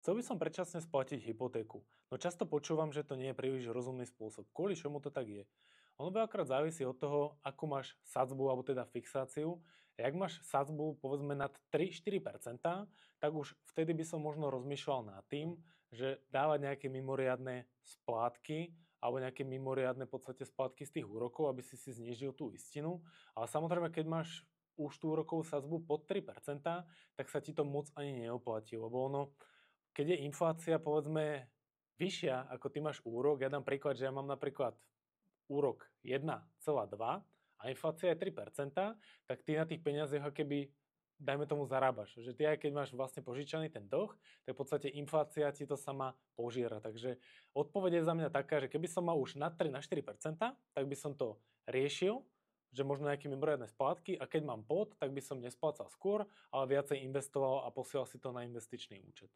Chcel by som predčasne splatiť hypotéku, no často počúvam, že to nie je príliš rozumný spôsob. Kvôli čomu to tak je? Ono veľakrát závisí od toho, akú máš sadzbu, alebo teda fixáciu. Jak máš sadzbu, povedzme, nad 3-4%, tak už vtedy by som možno rozmýšľal nad tým, že dávať nejaké mimoriadne splátky, alebo nejaké mimoriadne v podstate splátky z tých úrokov, aby si znížil tú istinu. Ale samozrejme, keď máš už tú úrokovú sadzbu pod 3%, tak sa ti to moc ani neoplatí, lebo ono, keď je inflácia, povedzme, vyššia, ako ty máš úrok, ja dám príklad, že ja mám napríklad úrok 1,2 a inflácia je 3%, tak ty na tých peniazoch keby, dajme tomu, zarábaš. Že ty aj keď máš vlastne požičaný ten dlh, tak v podstate inflácia ti to sama požiera. Takže odpoveď je za mňa taká, že keby som mal už na 3-4%, tak by som to riešil, že možno nejaké mimoriadne splátky, a keď mám pod, tak by som nesplácal skôr, ale viacej investoval a posielal si to na investičný účet.